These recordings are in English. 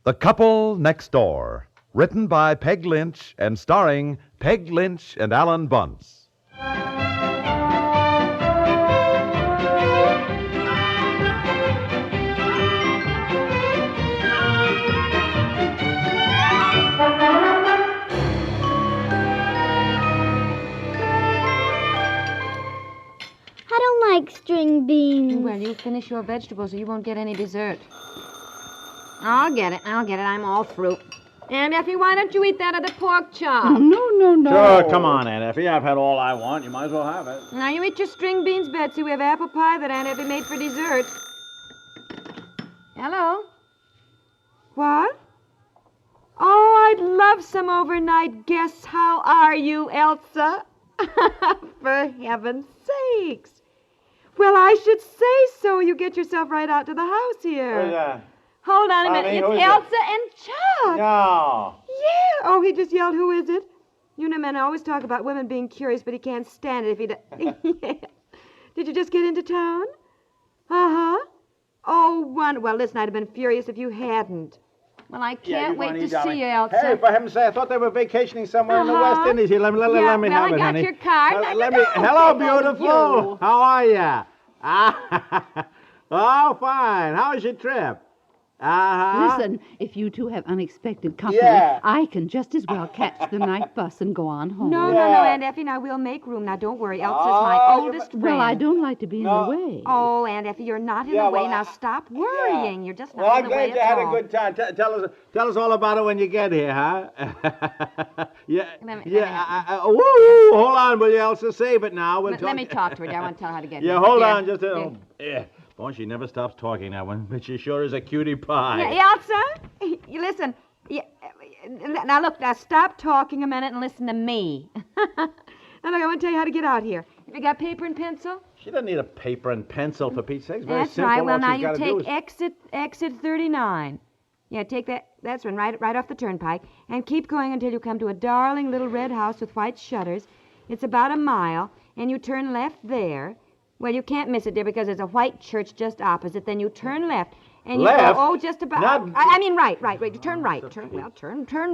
The Couple Next Door, written by Peg Lynch and starring Peg Lynch and Alan Bunce. I don't like string beans. Well, you finish your vegetables or you won't get any dessert. I'll get it. I'm all through. Aunt Effie, why don't you eat that other pork chop? Oh, no. Sure, come on, Aunt Effie. I've had all I want. You might as well have it. Now, you eat your string beans, Betsy. We have apple pie that Aunt Effie made for dessert. Hello? What? Oh, I'd love some overnight guests. How are you, Elsa? For heaven's sakes. Well, I should say so. You get yourself right out to the house here. Who's that? Hold on a minute. Honey, It's who's Elsa and Chuck. No. Yeah. Oh, he just yelled, who is it? You know, men always talk about women being curious, but he can't stand it if he does. Yeah. Did you just get into town? Uh-huh. Oh, well, listen, I'd have been furious if you hadn't. Well, I can't wait to see you, Elsa. Hey, for heaven's sake, I thought they were vacationing somewhere in the West Indies. Here, let me have it, honey. I got your card. Hello, beautiful. How are you? Oh, fine. How was your trip? Listen, if you two have unexpected company, Yeah. I can just as well catch the night bus and go on home. No, Aunt Effie. Now, we'll make room. Now, don't worry. Elsa's my oldest friend. Well, I don't like to be in the way. Oh, Aunt Effie, you're not in the way. Now, stop worrying. You're just Well, not I'm in the way glad you at had all. a good time. Tell us all about it when you get here, huh? Yeah. Woo! Hold on, will you, Elsa? Save it now. Let me talk to her. I want to tell her how to get here. Yeah, hold on just a... Yeah. Boy, she never stops talking, that one. But she sure is a cutie pie. Yeah, Elsa, you listen. Now, look, stop talking a minute and listen to me. Now, look, I want to tell you how to get out here. Have you got paper and pencil? She doesn't need a paper and pencil, for Pete's sake. It's very That's simple. right. Well, All now she's you gotta do take is... exit 39. Yeah, take that. That's one right off the turnpike. And keep going until you come to a darling little red house with white shutters. It's about a mile, and you turn left there. Well, you can't miss it, dear, because there's a white church just opposite. Then you turn left, and you Left? go, just about. Not- I mean, right. You turn right. Turn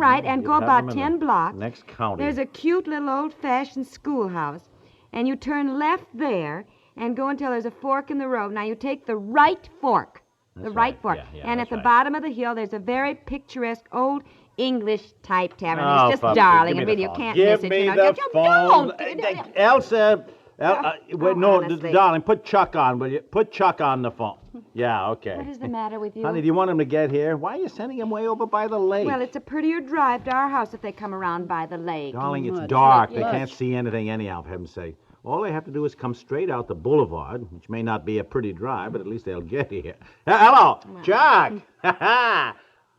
right, and go about 10 blocks. Next county. There's a cute little old-fashioned schoolhouse, and you turn left there, and go until there's a fork in the road. Now you take the right fork. That's the right right. fork. Yeah, And that's at the right. bottom of the hill, there's a very picturesque old English-type tavern. Oh, it's just Puppy, darling, give and me really the you phone. can't Give miss it. me you know. the phone. Don't. Elsa, wait, no, honestly. darling, put Chuck on, will you? Put Chuck on the phone. Yeah, okay. What is the matter with you? Honey, do you want him to get here? Why are you sending him way over by the lake? Well, it's a prettier drive to our house if they come around by the lake. Darling, it's Much. dark. They Much. can't see anything anyhow, for heaven's sake. All they have to do is come straight out the boulevard, which may not be a pretty drive, but at least they'll get here. Hello, Chuck.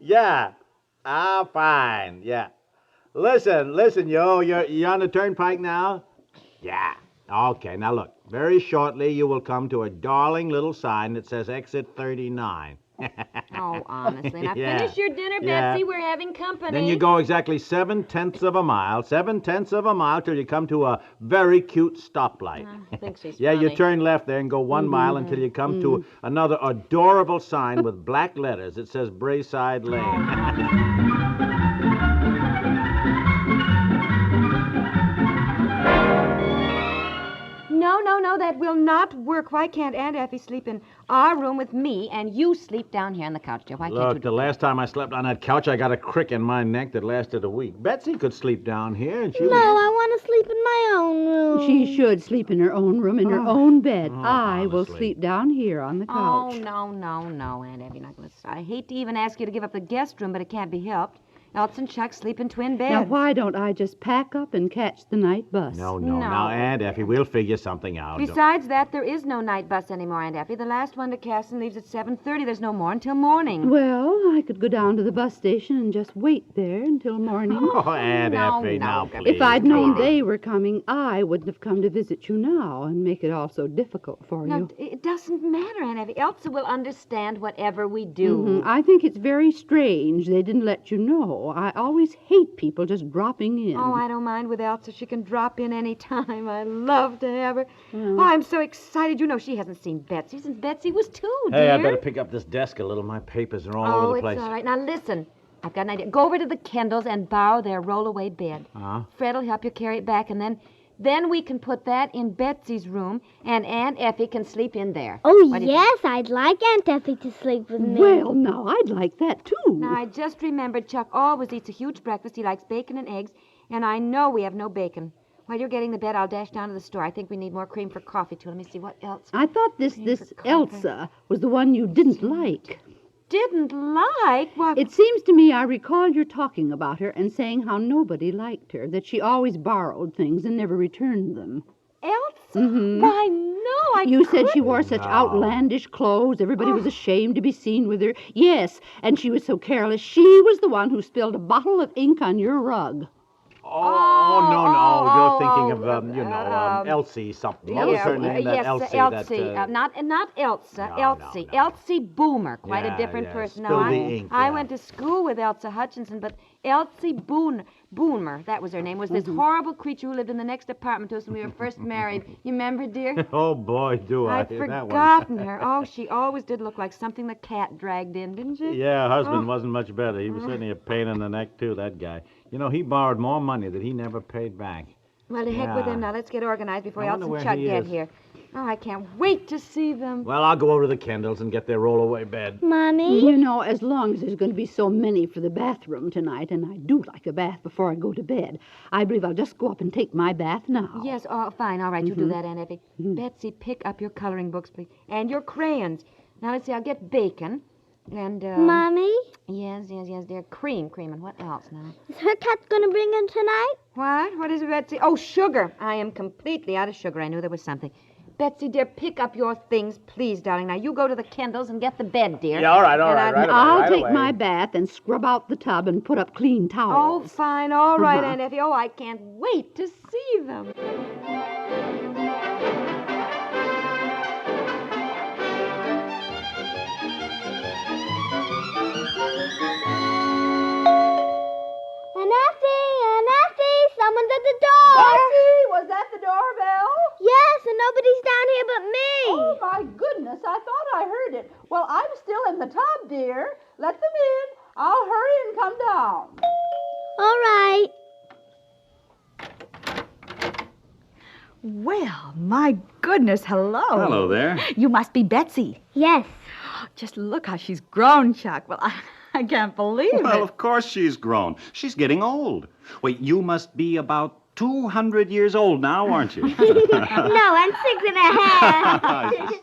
Yeah. Fine. Yeah. Listen, you're on the turnpike now? Yeah. Okay, now look. Very shortly, you will come to a darling little sign that says exit 39. Oh, honestly. Now Yeah. finish your dinner, Yeah. Betsy. We're having company. Then you go exactly 7/10 of a mile, till you come to a very cute stoplight. I think she's Yeah, you funny. turn left there and go 1 mile until you come to another adorable sign with black letters. It says Brayside Lane. No, that will not work. Why can't Aunt Effie sleep in our room with me and you sleep down here on the couch, dear? Why can't you Look, do the that? last time I slept on that couch, I got a crick in my neck that lasted a week. Betsy could sleep down here, and she No, I want to sleep in my own room. She should sleep in her own room, in her own bed. Oh, I will honestly. sleep down here on the Oh, couch. no, Aunt Effie. Not gonna... I hate to even ask you to give up the guest room, but it can't be helped. Elsa and Chuck sleep in twin beds. Now, why don't I just pack up and catch the night bus? No. No. Now, Aunt Effie, we'll figure something out. Besides that, there is no night bus anymore, Aunt Effie. The last one to Casson leaves at 7:30. There's no more until morning. Well, I could go down to the bus station and just wait there until morning. Oh, Aunt No, Effie, no, now, Debbie. please. If I'd known come on. they were coming, I wouldn't have come to visit you now and make it all so difficult for No, you. it doesn't matter, Aunt Effie. Elsa will understand whatever we do. I think it's very strange they didn't let you know. know. I always hate people just dropping in. Oh, I don't mind with Elsa. She can drop in any time. I love to have her. Oh, I'm so excited. You know, she hasn't seen Betsy since Betsy was 2, dear. Hey, I better pick up this desk a little. My papers are all over the place. Oh, it's all right. Now, listen. I've got an idea. Go over to the Kendalls and borrow their roll-away bed. Fred will help you carry it back, and then we can put that in Betsy's room, and Aunt Effie can sleep in there. Oh, yes, I'd like Aunt Effie to sleep with me. Well, now, I'd like that, too. Now, I just remembered Chuck always eats a huge breakfast. He likes bacon and eggs, and I know we have no bacon. While you're getting the bed, I'll dash down to the store. I think we need more cream for coffee, too. Let me see what else. I thought this Elsa was the one you didn't like. Didn't like? What? It seems to me I recall your talking about her and saying how nobody liked her, that she always borrowed things and never returned them. Elsa? Mm-hmm. Why, no, You said she wore such outlandish clothes. Everybody was ashamed to be seen with her. Yes, and she was so careless. She was the one who spilled a bottle of ink on your rug. No. You're thinking of, Elsie something. What was her name? Yes, Elsie. Not Elsa. No, Elsie. no. Elsie Boomer. Quite a different person. Spill the ink, I went to school with Elsa Hutchinson, but Elsie Boomer, that was her name, was this horrible creature who lived in the next apartment to us when we were first married. You remember, dear? Oh, boy, do I. I'd forgotten her. Oh, she always did look like something the cat dragged in, didn't she? Yeah, her husband wasn't much better. He was certainly a pain in the neck, too, that guy. You know, he borrowed more money that he never paid back. Well, to heck with him now. Let's get organized before Elsa and Chuck get here. Oh, I can't wait to see them. Well, I'll go over to the Kendalls and get their roll-away bed. Mommy? You know, as long as there's going to be so many for the bathroom tonight, and I do like a bath before I go to bed, I believe I'll just go up and take my bath now. Yes, fine. All right, you do that, Aunt Effie. Betsy, pick up your coloring books, please. And your crayons. Now, let's see. I'll get bacon. And, Mommy? Yes, dear. Cream. And what else now? Is her cat going to bring in tonight? What? What is it, Betsy? Oh, sugar. I am completely out of sugar. I knew there was something. Betsy, dear, pick up your things, please, darling. Now, you go to the Kendalls and get the bed, dear. Yeah, all right, I'll take my bath and scrub out the tub and put up clean towels. Oh, fine. All right, Aunt Effie. Oh, I can't wait to see them. Aunt Effie, someone's at the door. Betsy, was that the doorbell? Yes, and nobody's down here but me. Oh, my goodness, I thought I heard it. Well, I'm still in the tub, dear. Let them in. I'll hurry and come down. All right. Well, my goodness, hello. Hello there. You must be Betsy. Yes. Just look how she's grown, Chuck. Well, I can't believe Well, it. of course she's grown. She's getting old. Wait, you must be about 200 years old now, aren't you? No, I'm 6.5.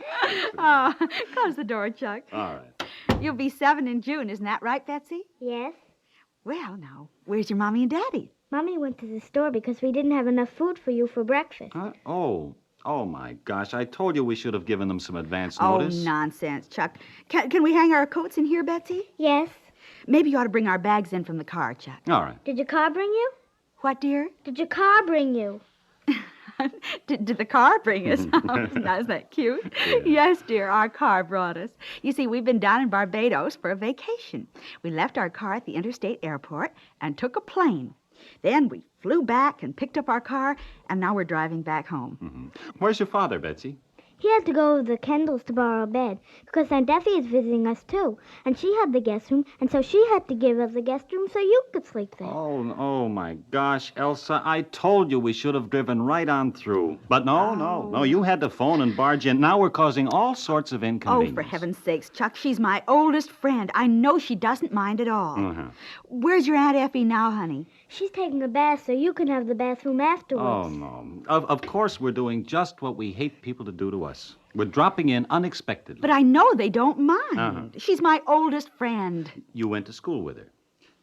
Oh, close the door, Chuck. All right. You'll be 7 in June, isn't that right, Betsy? Yes. Well, now, where's your mommy and daddy? Mommy went to the store because we didn't have enough food for you for breakfast. Oh, my gosh. I told you we should have given them some advance notice. Oh, nonsense, Chuck. Can we hang our coats in here, Betsy? Yes. Maybe you ought to bring our bags in from the car, Chuck. All right. Did your car bring you? What, dear? Did your car bring you? Did the car bring us? Isn't that cute? Yeah. Yes, dear, our car brought us. You see, we've been down in Barbados for a vacation. We left our car at the interstate airport and took a plane. Then we flew back and picked up our car, and now we're driving back home. Mm-hmm. Where's your father, Betsy? He had to go to the Kendalls to borrow a bed because Aunt Effie is visiting us, too. And she had the guest room, and so she had to give us the guest room so you could sleep there. Oh, my gosh, Elsa, I told you we should have driven right on through. But no, you had to phone and barge in. Now we're causing all sorts of inconvenience. Oh, for heaven's sakes, Chuck, she's my oldest friend. I know she doesn't mind at all. Uh-huh. Where's your Aunt Effie now, honey? She's taking a bath so you can have the bathroom afterwards. Oh, no. Of course we're doing just what we hate people to do to us. We're dropping in unexpectedly. But I know they don't mind. Uh-huh. She's my oldest friend. You went to school with her.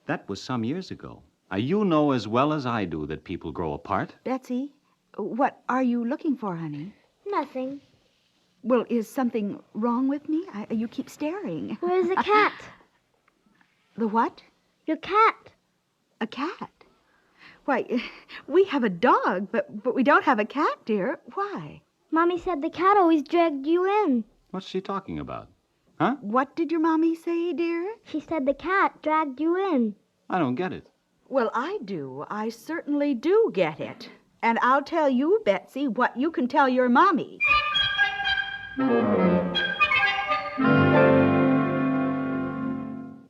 That was some years ago. You know as well as I do that people grow apart. Betsy, what are you looking for, honey? Nothing. Well, is something wrong with me? You keep staring. Where's the cat? The what? Your cat. A cat? Why, we have a dog, but we don't have a cat, dear. Why? Mommy said the cat always dragged you in. What's she talking about? Huh? What did your mommy say, dear? She said the cat dragged you in. I don't get it. Well, I do. I certainly do get it. And I'll tell you, Betsy, what you can tell your mommy.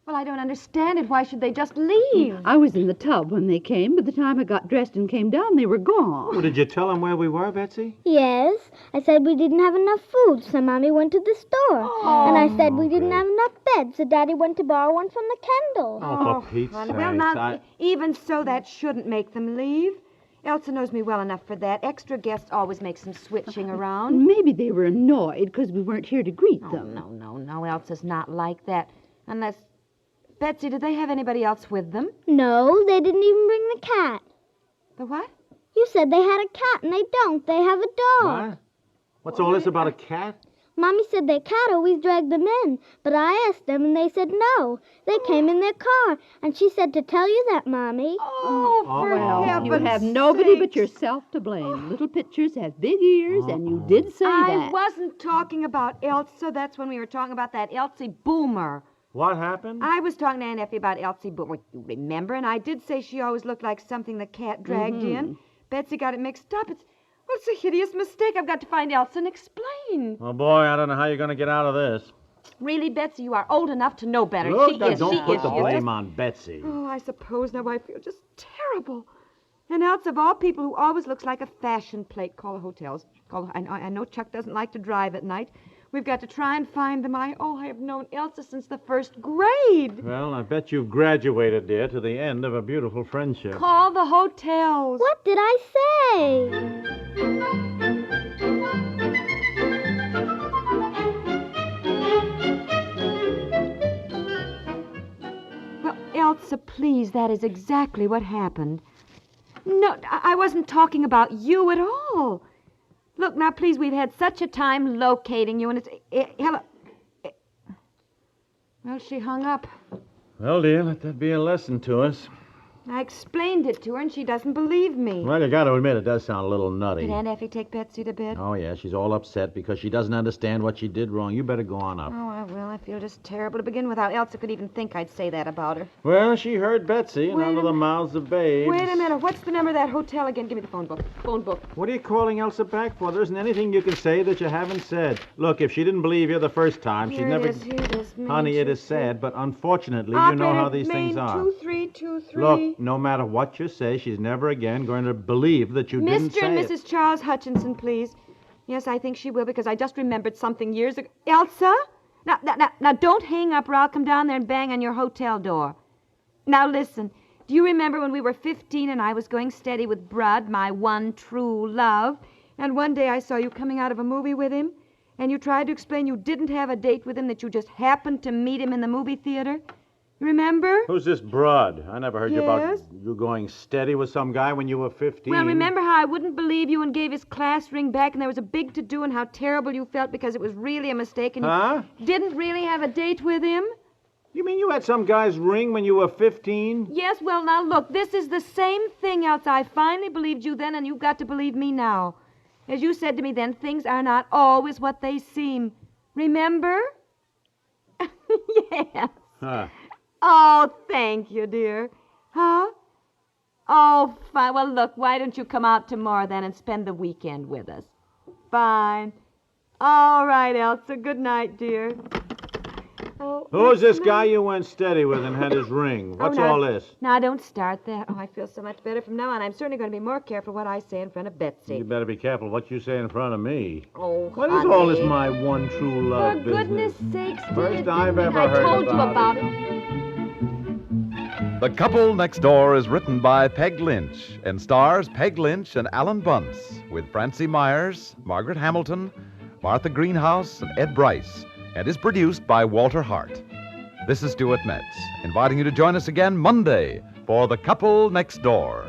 Well, I don't understand it. Why should they just leave? I was in the tub when they came. By the time I got dressed and came down, they were gone. Well, did you tell them where we were, Betsy? Yes, I said we didn't have enough food, so Mommy went to the store. And I said we didn't have enough beds, so Daddy went to borrow one from the Kendall. Oh, for Pete's sake. Well, now, even so, that shouldn't make them leave. Elsa knows me well enough for that. Extra guests always make some switching around. Maybe they were annoyed because we weren't here to greet them. No. Elsa's not like that. Unless... Betsy, did they have anybody else with them? No, they didn't even bring the cat. The what? You said they had a cat, and they don't. They have a dog. What? What's all this about a cat? Mommy said their cat always dragged them in, but I asked them, and they said no. They came in their car, and she said to tell you that, Mommy. Well, you have nobody but yourself to blame. Little pictures have big ears, and you did say that. I wasn't talking about Elsa. That's when we were talking about that Elsie Boomer. What happened? I was talking to Aunt Effie about Elsie Boomer. You remember? And I did say she always looked like something the cat dragged in. Betsy got it mixed up. It's a hideous mistake. I've got to find Elsa and explain. Oh, boy, I don't know how you're going to get out of this. Really, Betsy, you are old enough to know better. Look, She is. don't put the She is. blame on Betsy. Oh, I suppose now I feel just terrible. And Elsa, of all people, who always looks like a fashion plate, call the hotels. I know Chuck doesn't like to drive at night. We've got to try and find them. I have known Elsa since the first grade. Well, I bet you've graduated, dear, to the end of a beautiful friendship. Call the hotels. What did I say? Well, Elsa, please, that is exactly what happened. No, I wasn't talking about you at all. Look, now, please, we've had such a time locating you, and hello. Well, she hung up. Well, dear, let that be a lesson to us. I explained it to her, and she doesn't believe me. Well, you got to admit, it does sound a little nutty. Did Aunt Effie take Betsy to bed? Oh, yeah, she's all upset because she doesn't understand what she did wrong. You better go on up. Oh, I will. I feel just terrible to begin with. How Elsa could even think I'd say that about her. Well, she heard Betsy, and Wait out a of the mouths of babes. Wait a minute. What's the number of that hotel again? Give me the phone book. Phone book. What are you calling Elsa back for? There isn't anything you can say that you haven't said. Look, if she didn't believe you the first time, she's Here never... it is. Here it is. Main Honey, it is 23. sad, but unfortunately, you know how these things are. 2323. Look, no matter what you say, she's never again going to believe that you didn't say Mr. and it. Mrs. Charles Hutchinson, please. Yes, I think she will, because I just remembered something years ago. Elsa? Now, don't hang up, or I'll come down there and bang on your hotel door. Now, listen. Do you remember when we were 15 and I was going steady with Brud, my one true love, and one day I saw you coming out of a movie with him, and you tried to explain you didn't have a date with him, that you just happened to meet him in the movie theater? Remember? Who's this Brud? I never heard you about Yes? you going steady with some guy when you were 15. Well, remember how I wouldn't believe you and gave his class ring back, and there was a big to-do, and how terrible you felt because it was really a mistake, and Huh? you didn't really have a date with him? You mean you had some guy's ring when you were 15? Yes, well, now, look, this is the same thing, Elsa. I finally believed you then, and you've got to believe me now. As you said to me then, things are not always what they seem. Remember? Yes. Huh. Oh, thank you, dear. Huh? Oh, fine. Well, look, why don't you come out tomorrow then and spend the weekend with us? Fine. All right, Elsa. Good night, dear. Oh, Who's this guy you went steady with and had his ring? What's now- all this? Now, don't start that. Oh, I feel so much better from now on. I'm certainly going to be more careful what I say in front of Betsy. You better be careful what you say in front of me. Oh, What is all this my one true love For business? goodness sakes, First dear, I've ever I heard told you about about it. The Couple Next Door is written by Peg Lynch and stars Peg Lynch and Alan Bunce with Francie Myers, Margaret Hamilton, Martha Greenhouse, and Ed Bryce, and is produced by Walter Hart. This is Stuart Metz, inviting you to join us again Monday for The Couple Next Door.